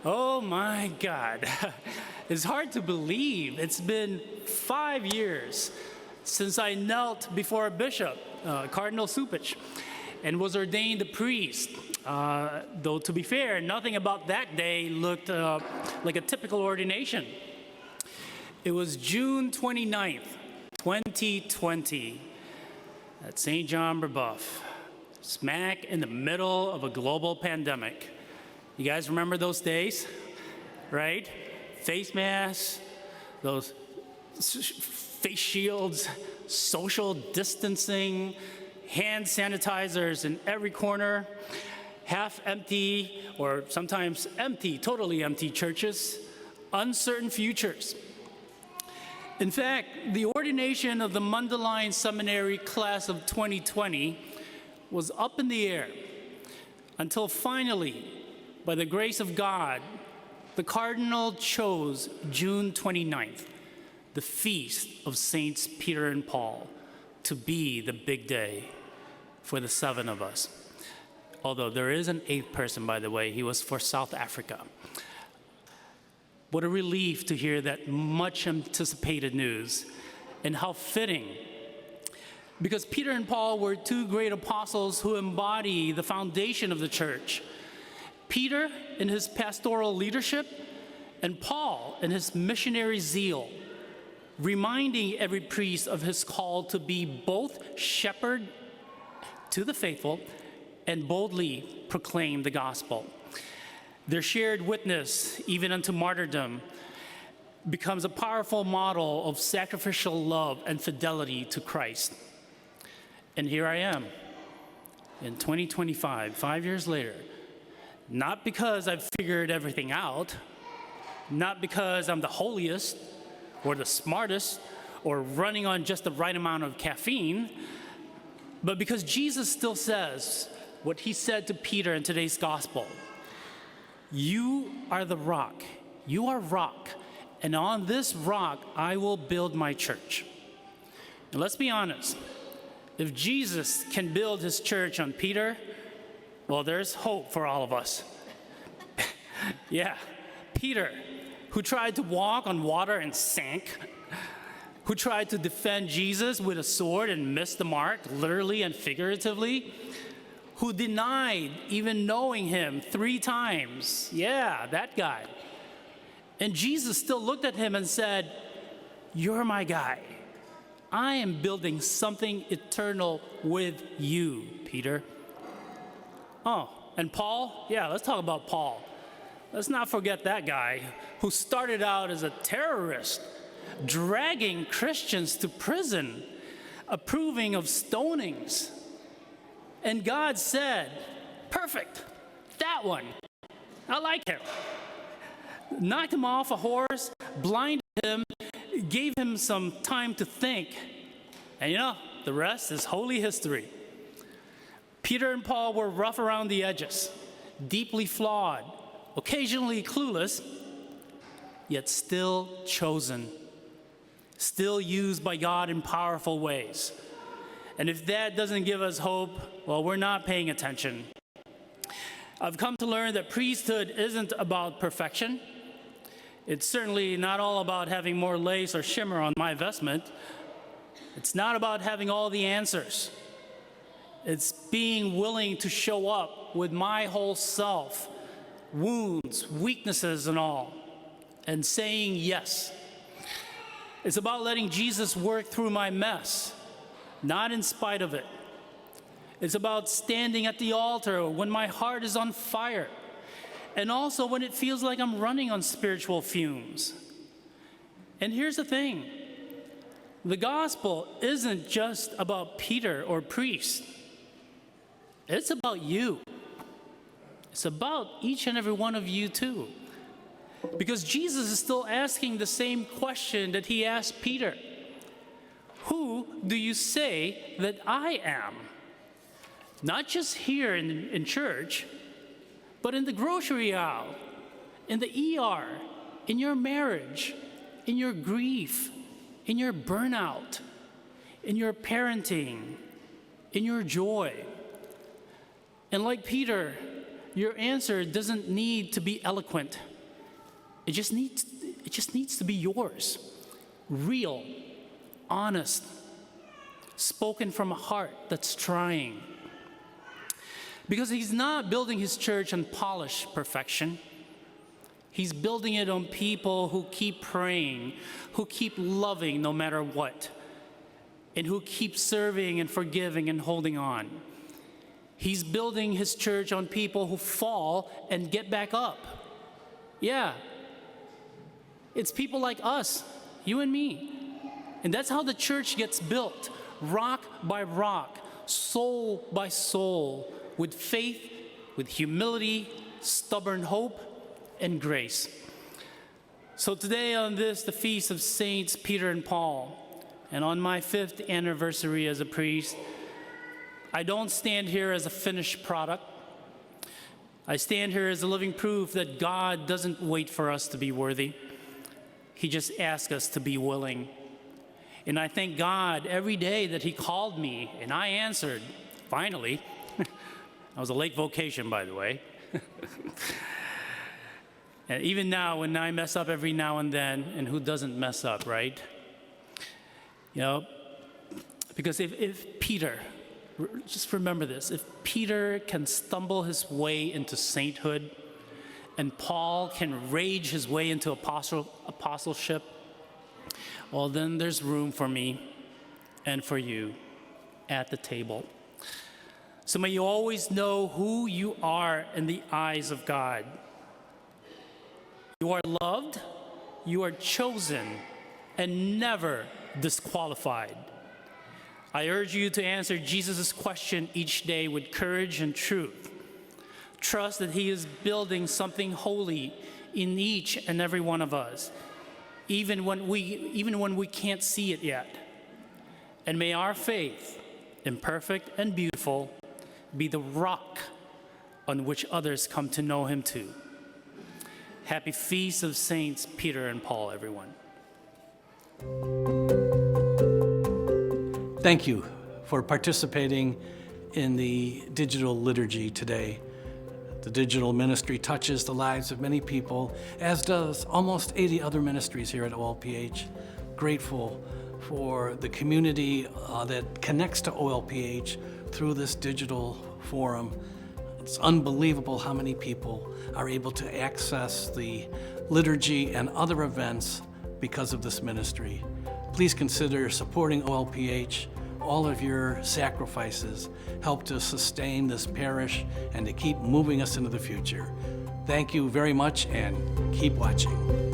Oh my God. It's hard to believe. It's been 5 years since I knelt before a bishop, Cardinal Supich, and was ordained a priest. Though to be fair, nothing about that day looked like a typical ordination. It was June 29th, 2020, at St. John Brebeuf, smack in the middle of a global pandemic. You guys remember those days, right? Face masks, those face shields, social distancing, hand sanitizers in every corner, half empty or sometimes empty, totally empty churches, uncertain futures. In fact, the ordination of the Mundelein Seminary class of 2020 was up in the air until finally, by the grace of God, the Cardinal chose June 29th, the feast of Saints Peter and Paul, to be the big day for the 7 of us. Although there is an 8th person, by the way, he was for South Africa. What a relief to hear that much anticipated news, and how fitting. Because Peter and Paul were 2 great apostles who embody the foundation of the church. Peter in his pastoral leadership, and Paul in his missionary zeal, reminding every priest of his call to be both shepherd to the faithful and boldly proclaim the gospel. Their shared witness, even unto martyrdom, becomes a powerful model of sacrificial love and fidelity to Christ. And here I am, in 2025, 5 years later, not because I've figured everything out, not because I'm the holiest or the smartest or running on just the right amount of caffeine, but because Jesus still says what he said to Peter in today's gospel: "You are the rock, you are rock, and on this rock I will build my church." And let's be honest, if Jesus can build his church on Peter, well, there's hope for all of us. Yeah, Peter, who tried to walk on water and sank, who tried to defend Jesus with a sword and missed the mark, literally and figuratively, who denied even knowing him 3 times. Yeah, that guy. And Jesus still looked at him and said, "You're my guy. I am building something eternal with you, Peter." Oh, and Paul? Yeah, let's talk about Paul. Let's not forget that guy who started out as a terrorist, dragging Christians to prison, approving of stonings. And God said, "Perfect, that one. I like him." Knocked him off a horse, blinded him, gave him some time to think. And you know, the rest is holy history. Peter and Paul were rough around the edges, deeply flawed, occasionally clueless, yet still chosen, still used by God in powerful ways. And if that doesn't give us hope, well, we're not paying attention. I've come to learn that priesthood isn't about perfection. It's certainly not all about having more lace or shimmer on my vestment. It's not about having all the answers. It's being willing to show up with my whole self, wounds, weaknesses, and all, and saying yes. It's about letting Jesus work through my mess, not in spite of it. It's about standing at the altar when my heart is on fire, and also when it feels like I'm running on spiritual fumes. And here's the thing: the gospel isn't just about Peter or priests. It's about you. It's about each and every one of you too. Because Jesus is still asking the same question that he asked Peter. Who do you say that I am? Not just here in church, but in the grocery aisle, in the ER, in your marriage, in your grief, in your burnout, in your parenting, in your joy. And like Peter, your answer doesn't need to be eloquent. It just needs to be yours. Real, honest, spoken from a heart that's trying. Because he's not building his church on polished perfection. He's building it on people who keep praying, who keep loving no matter what, and who keep serving and forgiving and holding on. He's building his church on people who fall and get back up. Yeah. It's people like us, you and me. And that's how the church gets built, rock by rock, soul by soul, with faith, with humility, stubborn hope, and grace. So today on this, the feast of Saints Peter and Paul, and on my 5th anniversary as a priest, I don't stand here as a finished product. I stand here as a living proof that God doesn't wait for us to be worthy. He just asks us to be willing. And I thank God every day that he called me, and I answered, finally. I was a late vocation, by the way. And even now, when I mess up every now and then, and who doesn't mess up, right? You know, because if Peter, just remember this, if Peter can stumble his way into sainthood, and Paul can rage his way into apostleship, well, then there's room for me and for you at the table. So may you always know who you are in the eyes of God. You are loved, you are chosen, and never disqualified. I urge you to answer Jesus' question each day with courage and truth. Trust that he is building something holy in each and every one of us, even when we can't see it yet. And may our faith, imperfect and beautiful, be the rock on which others come to know him too. Happy Feast of Saints Peter and Paul, everyone. Thank you for participating in the digital liturgy today. The digital ministry touches the lives of many people, as does almost 80 other ministries here at OLPH. Grateful for the community that connects to OLPH through this digital forum. It's unbelievable how many people are able to access the liturgy and other events because of this ministry. Please consider supporting OLPH. All of your sacrifices help to sustain this parish and to keep moving us into the future. Thank you very much, and keep watching.